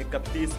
31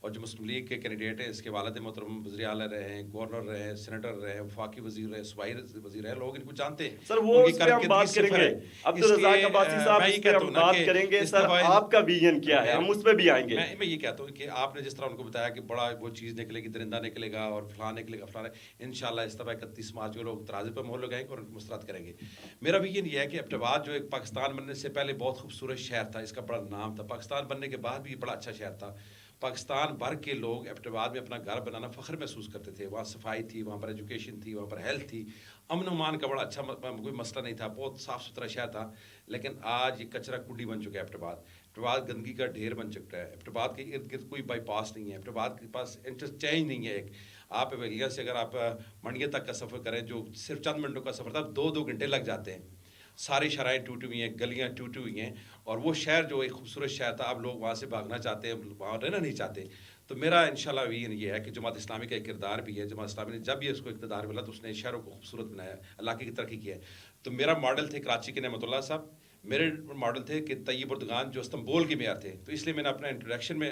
اور جو مسلم لیگ کے کینڈیڈیٹ ہیں اس کے والد محترم وزیر اعلیٰ رہے ہیں, گورنر رہے ہیں, سینیٹر رہے ہیں, وفاقی وزیر رہے, صوبائی وزیر رہے, لوگ ان کو جانتے ہیں. سر وہ اس پہ ہم بات کریں گے, عبدالرزاق عباسی صاحب اس پہ ہم بات کریں گے. سر آپ کا ویژن کیا ہے, ہم اس پہ بھی آئیں گے. میں یہ کہتا ہوں کہ آپ نے جس طرح ان کو بتایا کہ بڑا وہ چیز نکلے گی, درندہ نکلے گا اور فلاں نکلے گا فلاں, انشاءاللہ اس دفعہ 31 مارچ کو لوگ ترازے پہ مہر لگائیں گے اور ان کو مسترد کریں گے. میرا ویژن یہ ہے کہ ایبٹ آباد جو ایک پاکستان بننے سے پہلے بہت خوبصورت شہر تھا, اس کا بڑا نام تھا, پاکستان بننے کے بعد بھی بڑا اچھا شہر تھا. پاکستان بھر کے لوگ ایبٹ آباد میں اپنا گھر بنانا فخر محسوس کرتے تھے. وہاں صفائی تھی, وہاں پر ایجوکیشن تھی, وہاں پر ہیلتھ تھی, امن و امان کا بڑا اچھا کوئی مسئلہ نہیں تھا, بہت صاف ستھرا شہر تھا. لیکن آج یہ کچرا کنڈی بن چکا ہے ایبٹ آباد. ایبٹ آباد گندگی کا ڈھیر بن چکا ہے. ایبٹ آباد کے ارد گرد کوئی بائی پاس نہیں ہے, ایبٹ آباد کے پاس انٹرچینج نہیں ہے. ایک آپ ایریا سے اگر آپ منڈیا تک کا سفر کریں جو صرف چند منٹوں کا سفر تھا, 2 گھنٹے لگ جاتے ہیں. ساری شرائط ٹوٹی ہوئی ہیں, گلیاں ٹوٹی ہوئی ہیں, اور وہ شہر جو ایک خوبصورت شہر تھا اب لوگ وہاں سے بھاگنا چاہتے ہیں, وہاں رہنا نہیں چاہتے. تو میرا انشاءاللہ یہ ہے کہ جماعت اسلامی کا ایک کردار بھی ہے. جماعت اسلامی نے جب یہ اس کو اقتدار ملا تو اس نے شہروں کو خوبصورت بنایا, علاقے کی ترقی کی ہے. تو میرا ماڈل تھے کراچی کے نعمت اللہ صاحب, میرے ماڈل تھے کہ طیب اردگان جو استنبول کے معیار تھے. تو اس لیے میں نے اپنا انٹروڈکشن میں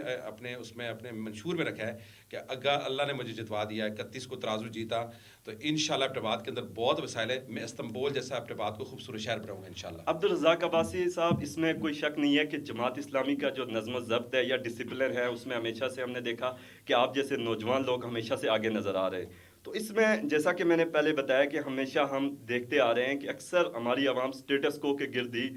اپنے منشور میں رکھا ہے کہ اگر اللہ نے مجھے جتوا دیا, 31 کو ترازو جیتا, تو انشاءاللہ ایبٹ آباد کے اندر بہت وسائل ہے, میں استنبول جیسا ایبٹ آباد کو خوبصورت شہر بناؤں گا انشاءاللہ. عبدالرزاق عباسی صاحب, اس میں کوئی شک نہیں ہے کہ جماعت اسلامی کا جو نظم و ضبط ہے یا ڈسپلن ہے, اس میں ہمیشہ سے ہم نے دیکھا کہ آپ جیسے نوجوان لوگ ہمیشہ سے آگے نظر آ رہے ہیں. تو اس میں جیسا کہ میں نے پہلے بتایا کہ ہمیشہ ہم دیکھتے آ رہے ہیں کہ اکثر ہماری عوام سٹیٹس کو کے گرد ہی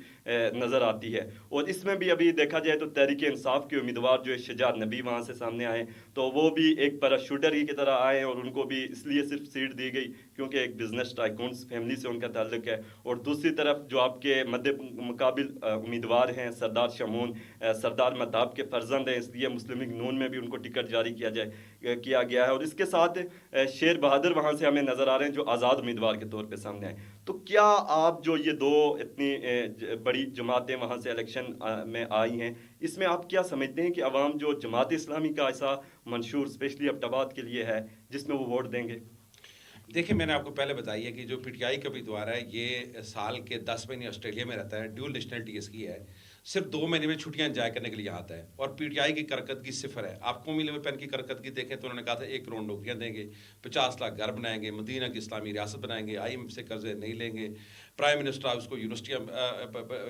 نظر آتی ہے. اور اس میں بھی ابھی دیکھا جائے تو تحریک انصاف کے امیدوار جو شجاعت نبی وہاں سے سامنے آئے, تو وہ بھی ایک پیراشوٹر ہی کی طرح آئے, اور ان کو بھی اس لیے صرف سیٹ دی گئی کیونکہ ایک بزنس ٹائکونس فیملی سے ان کا تعلق ہے. اور دوسری طرف جو آپ کے مد مقابل امیدوار ہیں سردار شمون, سردار مہتاب کے فرزند ہیں, اس لیے مسلم لیگ نون میں بھی ان کو ٹکٹ جاری کیا گیا ہے. اور اس کے ساتھ شیر بہادر وہاں سے ہمیں نظر آ رہے ہیں جو آزاد امیدوار کے طور پہ سامنے آئے. تو کیا آپ جو یہ 2 اتنی بڑی جماعتیں وہاں سے الیکشن میں آئی ہیں, اس میں آپ کیا سمجھتے ہیں کہ عوام جو جماعت اسلامی کا ایسا منشور اسپیشلی ایبٹ آباد کے لیے ہے جس میں وہ ووٹ دیں گے؟ دیکھیں, میں نے آپ کو پہلے بتائی ہے کہ جو پی ٹی آئی کا امیدوار ہے یہ سال کے 10 مہینے آسٹریلیا میں رہتا ہے, ڈیول نیشنلٹی اس کی ہے, صرف 2 مہینے میں چھٹیاں انجوائے کرنے کے لیے آتا ہے. اور پی ٹی آئی کی کارکردگی 0 ہے. آپ قومی لیول پہ ان کی کارکردگی دیکھیں تو انہوں نے کہا تھا 1 کروڑ نوکریاں دیں گے, 50 لاکھ گھر بنائیں گے, مدینہ کی اسلامی ریاست بنائیں گے, آئی ایم ایف سے قرضے نہیں لیں گے, پرائم منسٹر اس کو یونیورسٹیاں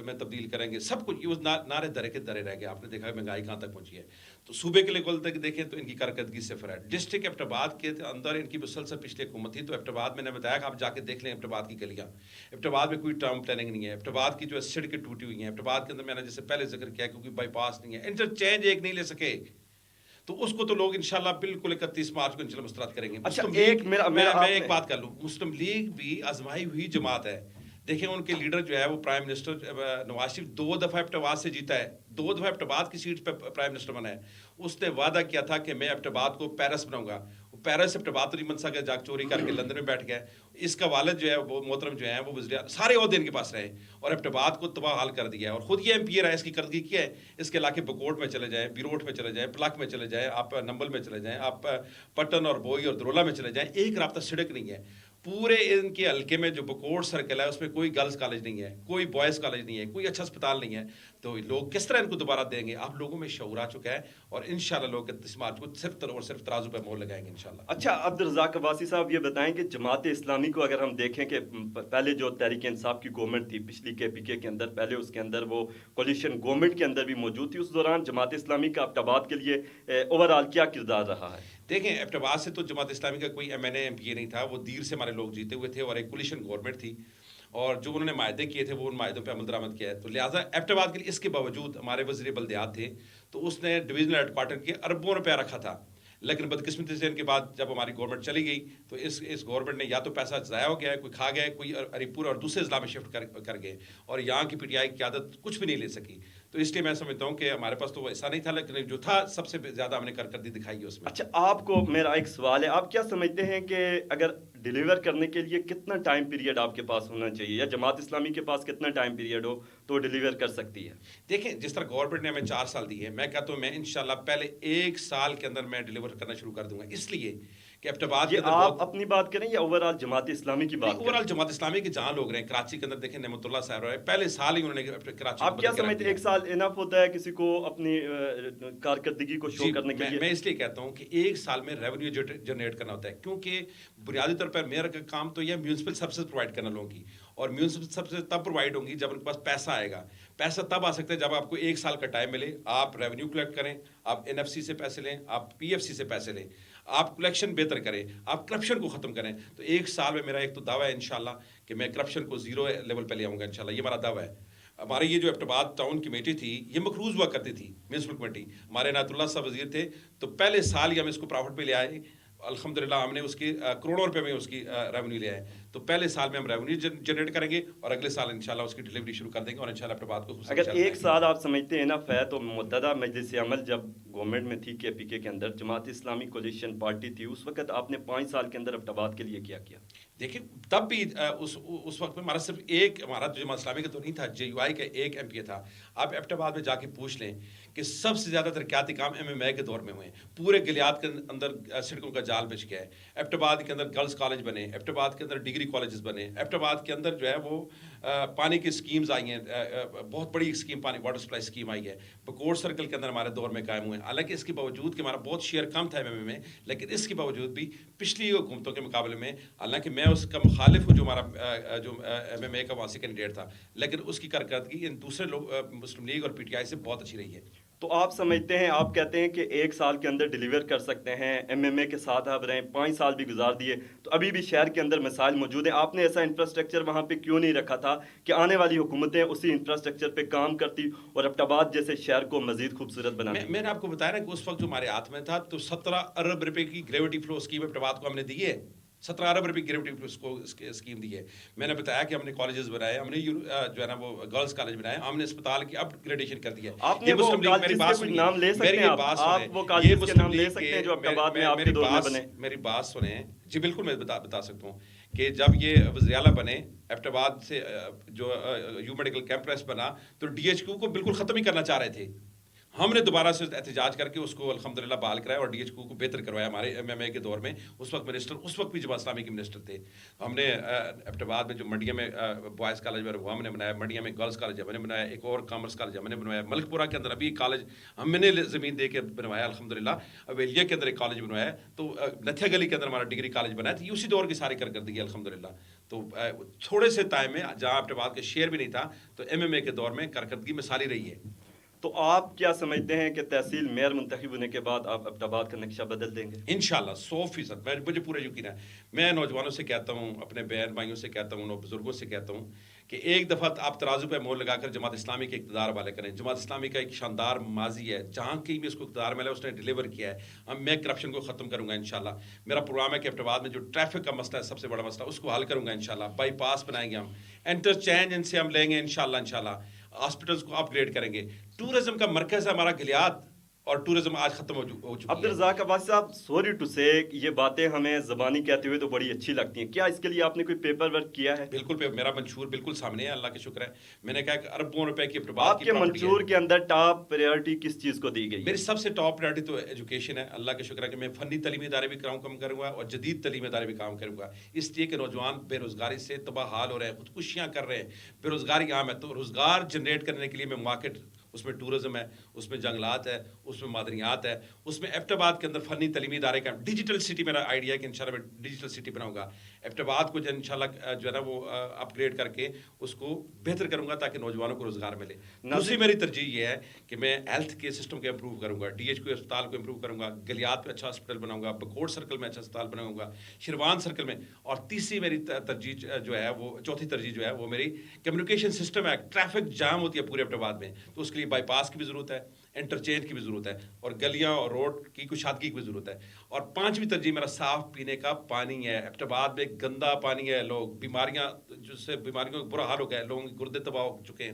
میں تبدیل کریں گے. سب کچھ یہ نعرے درے کے درے رہ گئے. آپ نے دیکھا مہنگائی کہاں تک پہنچی ہے. تو صوبے کے لیول تک دیکھیں تو ان کی کارکردگی 0 ہے. ڈسٹرکٹ ایبٹ آباد کے اندر ان کی مسلسل پچھلی حکومت تھی. تو ایبٹ آباد میں نے بتایا کہ آپ جا کے دیکھ لیں ایبٹ آباد کی گلیاں, ایبٹ آباد میں کوئی ٹرم پلاننگ نہیں ہے. ایبٹ آباد کی جو سڑکیں ٹوٹی ہوئی ہیں, ایبٹ آباد کے اندر میں نے جیسے پہلے ذکر کیا کیونکہ بائی پاس نہیں ہے, انٹرچینج ایک نہیں لے سکے. تو اس کو تو لوگ انشاءاللہ بالکل 31 مارچ کو انشاءاللہ مسترد کریں گے. اچھا, میں ایک بات کر لوں, مسلم لیگ بھی آزمائی ہوئی جماعت ہے. دیکھیں ان کے لیڈر جو ہے وہ پرائم منسٹر نواز شریف 2 دفعہ ایبٹ آباد سے جیتا ہے, 2 دفعہ ایبٹ آباد کی سیٹ پہ پرائم منسٹر بنا ہے. اس نے وعدہ کیا تھا کہ میں ایبٹ آباد کو پیرس بناؤں گا. وہ پیرس ایبٹ آباد تو نہیں بن سکا, جا چوری کر کے لندن میں بیٹھ گیا. اس کا والد جو ہے وہ محترم جو ہیں وہ وزیر سارے عہدے ان کے پاس رہے اور ایبٹ آباد کو تباہ حال کر دیا ہے. اور خود یہ ایم پی رہا ہے, اس کی کردگی کیا ہے. اس کے علاقے بکوٹ میں چلے جائیں, بیروٹ میں چلے جائیں, پلاک میں چلے جائیں, آپ نمبل میں چلے جائیں, آپ پٹن اور بوئی اور درولا میں چلے جائیں, ایک رابطہ سڑک نہیں ہے. پورے ان کے حلقے میں جو بکوٹ سرکل ہے اس میں کوئی گرلز کالج نہیں ہے, کوئی بوائز کالج نہیں ہے, کوئی اچھا اسپتال نہیں ہے. تو لوگ کس طرح ان کو دوبارہ دیں گے؟ آپ لوگوں میں شعور آ چکا ہے اور انشاءاللہ لوگ 31 مارچ کو صرف ترازو پہ مہر لگائیں گے انشاءاللہ. اچھا عبدالرزاق عباسی صاحب, یہ بتائیں کہ جماعت اسلامی کو اگر ہم دیکھیں کہ پہلے جو تحریک انصاف کی گورنمنٹ تھی پچھلی کے پی کے اندر, پہلے اس کے اندر وہ کولیشن گورنمنٹ کے اندر بھی موجود تھی, اس دوران جماعت اسلامی کا ایبٹ آباد کے لیے اوورآل کیا کردار رہا ہے؟ دیکھیں, ایبٹ آباد سے تو جماعت اسلامی کا کوئی M N A M P A نہیں تھا, وہ دیر سے ہمارے لوگ جیتے ہوئے تھے اور ایک کولیشن گورنمنٹ تھی, اور جو انہوں نے معاہدے کیے تھے وہ ان معاہدوں پہ عمل درآمد کیا ہے. تو لہٰذا ایبٹ آباد کے لیے اس کے باوجود ہمارے وزیر بلدیات تھے, تو اس نے ڈویژنل ہیڈ کوارٹر کے اربوں روپیہ رکھا تھا. لیکن بدقسمتی سے ان کے بعد جب ہماری گورنمنٹ چلی گئی تو اس گورنمنٹ نے یا تو پیسہ ضائع ہو گیا ہے, کوئی کھا گیا ہے, کوئی عریپور اور دوسرے اضلاع میں شفٹ کر گئے, اور یہاں کی پی ٹی آئی کی قیادت کچھ بھی نہیں لے سکی. تو اس لیے میں سمجھتا ہوں کہ ہمارے پاس تو ایسا نہیں تھا, لیکن جو تھا سب سے زیادہ ہم نے کارکردگی دکھائی ہے اس میں. اچھا, آپ کو میرا ایک سوال ہے, آپ کیا سمجھتے ہیں کہ اگر ڈیلیور کرنے کے لیے کتنا ٹائم پیریڈ آپ کے پاس ہونا چاہیے, یا جماعت اسلامی کے پاس کتنا ٹائم پیریڈ ہو تو ڈیلیور کر سکتی ہے؟ دیکھیں, جس طرح گورنمنٹ نے ہمیں 4 سال دی ہے, میں کہتا ہوں میں انشاءاللہ پہلے 1 سال کے اندر میں ڈیلیور کرنا شروع کر دوں گا, اس لیے کہ ایبٹ کے یہ اندر آپ بہت اپنی بات کریں یا اوور آل جماعت اسلامی کی بات اوور کریں؟ آل جماعت اسلامی کے جہاں لوگ رہے ہیں کراچی کے اندر دیکھیں نعمت اللہ صاحب رہے پہلے سال ہی انہوں نے کراچی کو آپ کیا بدل کے رکھ سمجھتے ہیں دیا. ایک سال انف ہوتا ہے کسی کو اپنی کارکردگی کو شو جی کرنے کے لیے؟ میں اس لیے کہتا ہوں کہ ایک سال میں ریونیو جنریٹ کرنا ہوتا ہے کیونکہ بنیادی طور پر میرا کام تو یہ میونسپل سروسز پرووائڈ کرنا لوگوں کی اور میونسپل سروسز تب پرووائڈ ہوں گی جب ان کے پاس پیسہ آئے گا. پیسہ تب آ سکتا ہے جب آپ کو ایک سال کا ٹائم ملے, آپ ریونیو کلیکٹ کریں, آپ این ایف سی سے پیسے لیں, آپ پی ایف سی سے پیسے لیں, آپ کلیکشن بہتر کریں, آپ کرپشن کو ختم کریں. تو ایک سال میں میرا ایک تو دعویٰ ہے انشاءاللہ کہ میں کرپشن کو زیرو لیول پہ لے آؤں گا انشاءاللہ, یہ میرا دعویٰ ہے. ہمارے یہ جو ایبٹ ٹاؤن کمیٹی تھی یہ مقروض ہوا کرتی تھی میونسپل کمیٹی, ہمارے عنایت اللہ صاحب وزیر تھے تو پہلے سال ہی ہم اس کو پرافٹ پہ لے آئے. الحمدللہ ہم نے اس کی کروڑوں روپے میں اس کی ریونیو لے آئے. تو پہلے سال میں ہم ریونیو جنریٹ کریں گے اور اگلے سال انشاءاللہ اس کی ڈلیوری شروع کر دیں گے اور انشاءاللہ ایبٹ کو اگر ایک سال آپ سمجھتے ہیں انف ہے تو متحدہ مجلس عمل جب گورنمنٹ میں تھی کے پی کے اندر جماعت اسلامی کولیشن پارٹی تھی, اس وقت آپ نے 5 سال کے اندر ایبٹ کے لیے کیا کیا؟ دیکھیں تب بھی اس وقت میں ہمارا صرف ایک ہمارا جماعت اسلامی کا تو نہیں تھا, جے یو آئی کا ایک ایم پی اے تھا. آپ ایبٹ میں جا کے پوچھ لیں کہ سب سے زیادہ ترقیاتی کام ایم ایم اے کے دور میں ہوئے ہیں. پورے گلیات کے اندر سڑکوں کا جال بچ گیا ہے. ایبٹ کے اندر گرلز کالج بنے, ایبٹ کے اندر ڈگری کالجز بنے, ایبٹ کے اندر جو ہے وہ پانی کی اسکیمز آئی ہیں, بہت بڑی اسکیم پانی واٹر سپلائی اسکیم آئی ہے. بکور سرکل کے اندر ہمارے دور میں قائم ہوئے ہیں. حالانکہ اس کے باوجود کہ ہمارا بہت شیئر کم تھا ایم ایم اے میں, لیکن اس کے باوجود بھی پچھلی حکومتوں کے مقابلے میں, حالانکہ میں اس کا مخالف ہوں جو ہمارا جو ایم ایم اے کا وہاں سے کینڈیڈیٹ تھا, لیکن اس کی کارکردگی ان دوسرے لوگ مسلم لیگ اور پی ٹی آئی سے بہت اچھی رہی ہے. تو آپ سمجھتے ہیں, آپ کہتے ہیں کہ ایک سال کے اندر ڈیلیور کر سکتے ہیں, ایم ایم اے کے ساتھ آپ رہیں, 5 سال بھی گزار دیے, تو ابھی بھی شہر کے اندر مسائل موجود ہیں. آپ نے ایسا انفراسٹرکچر وہاں پہ کیوں نہیں رکھا تھا کہ آنے والی حکومتیں اسی انفراسٹرکچر پہ کام کرتی اور ایبٹ جیسے شہر کو مزید خوبصورت بناتی؟ میں نے آپ کو بتایا نا کہ اس وقت جو ہمارے ہاتھ میں تھا تو 17 ارب روپے کی گریوٹی فلو اسکیم ایبٹ کو ہم نے دی ہے. 17 ارب روپے کی گریوٹی فلو اسکیم دی ہے. میں نے بتایا کہ ہم نے کالجز بنائے, ہم نے جو ہے نا وہ گرلز کالج بنائے, ہم نے اسپتال کی اپ گریڈیشن کر دی ہے. آپ نے وہ کالجز کے کچھ نام لے سکتے ہیں, آپ وہ کالجز کے نام لے سکتے ہیں جو ایبٹ میں آپ کے دور میں بنے؟ میری بات سنیں جی, بالکل میں بتا سکتا ہوں کہ جب یہ وزیر اعلیٰ بنے, ایبٹ سے جو یو میڈیکل کیمپس بنا تو ڈی ایچ کیو کو بالکل ختم ہی کرنا چاہ رہے تھے. ہم نے دوبارہ سے احتجاج کر کے اس کو الحمدللہ بحال کرایا اور ڈی ایچ کو بہتر کروایا ہمارے ایم ایم اے کے دور میں. اس وقت منسٹر اس وقت بھی جماعت اسلامی کے منسٹر تھے. ہم نے ایبٹ میں جو منڈیا میں بوائز کالج ہے وہ ہم نے بنایا, منڈیا میں گرلز کالج ہم نے بنایا, ایک اور کامرس کالج ہم نے بنوایا, ملک پورہ کے اندر ابھی کالج ہم نے زمین دے کے بنوایا الحمدللہ, اویلیا کے اندر ایک کالج بنوایا, تو نتھیا گلی کے اندر ہمارا ڈگری کالج بنایا تھا. اسی دور کی ساری کارکردگی ہے الحمدللہ. تو تھوڑے سے ٹائم میں جہاں ایبٹ کا شیئر بھی نہیں تھا تو ایم ایم اے کے دور میں کارکردگی مثالی رہی ہے. تو آپ کیا سمجھتے ہیں کہ تحصیل میئر منتخب ہونے کے بعد آپ ایبٹ کا نقشہ بدل دیں گے؟ انشاءاللہ 100%. مجھے پورا یقین ہے. میں نوجوانوں سے کہتا ہوں, اپنے بہن بھائیوں سے کہتا ہوں, بزرگوں سے کہتا ہوں کہ ایک دفعہ آپ ترازو پہ مول لگا کر جماعت اسلامی کے اقتدار والے کریں. جماعت اسلامی کا ایک شاندار ماضی ہے, جہاں کہیں بھی اس کو اقتدار ملا اس نے ڈیلیور کیا ہے. میں کرپشن کو ختم کروں گا انشاءاللہ. میرا پروگرام ہے کہ ایبٹ میں جو ٹریفک کا مسئلہ ہے, سب سے بڑا مسئلہ, اس کو حل کروں گا انشاءاللہ. بائی پاس بنائیں گے, ہم انٹرچینج ان سے ہم لیں گے انشاءاللہ. ہاسپٹلس کو اپ گریڈ کریں گے. ٹورزم کا مرکز ہے ہمارا گلیات, اور ٹورزم آج ختم ہو چکی ہے. عبدالرزاق عباسی صاحب, سوری ٹو سے یہ باتیں ہمیں زبانی کہتے ہوئے تو بڑی اچھی لگتی ہیں, کیا اس کے لیے آپ نے کوئی پیپر ورک کیا ہے؟ بالکل, میرا منشور بالکل سامنے ہے, اللہ کا شکر ہے. میں نے کہا کہ اربوں روپے کی آپ کے منشور کے اندر ٹاپ پریورٹی کس چیز کو دی گئی؟ میری سب سے ٹاپ پریورٹی تو ایجوکیشن ہے. اللہ کا شکر ہے کہ میں فنی تعلیمی ادارے بھی کام کروں گا اور جدید تعلیمی ادارے بھی کام کروں گا. اس لیے کہ نوجوان بے روزگاری سے تباہ حال ہو رہے ہیں, خودکشیاں کر رہے ہیں, بے روزگاری عام ہے. تو روزگار جنریٹ کرنے کے لیے میں مارکیٹ, اس میں ٹورزم ہے, اس میں جنگلات ہے, اس میں معدنیات ہے, اس میں ایبٹ کے اندر فنی تعلیمی ادارے کا ڈیجیٹل سٹی میرا آئیڈیا ہے کہ انشاءاللہ میں ڈیجیٹل سٹی بناؤں گا. ایبٹ کو جو انشاءاللہ جو ہے نا وہ اپ گریڈ کر کے اس کو بہتر کروں گا تاکہ نوجوانوں کو روزگار ملے. دوسری میری ترجیح یہ ہے کہ میں ہیلتھ کے سسٹم کو امپروو کروں گا, ڈی ایچ کو اسپتال کو امپروو کروں گا, گلیات پہ اچھا ہاسپٹل بناؤں گا, بکوٹ سرکل میں اچھا اسپتال بناؤں گا, شیروان سرکل میں. اور تیسری میری ترجیح جو ہے وہ, چوتھی ترجیح جو ہے وہ میری کمیونیکیشن سسٹم ہے. ٹریفک جام ہوتی ہے پورے ایبٹ میں, تو اس کے لیے بائی پاس کی بھی ضرورت ہے, انٹرچینج کی بھی ضرورت ہے, اور گلیاں اور روڈ کی کشادگی کی بھی ضرورت ہے. اور پانچویں ترجیح میرا صاف پینے کا پانی ہے. ایبٹ میں گندا پانی ہے, لوگ بیماریاں, جس سے بیماریوں کا برا حال ہو گیا ہے, لوگوں کے گردے تباہ ہو چکے ہیں.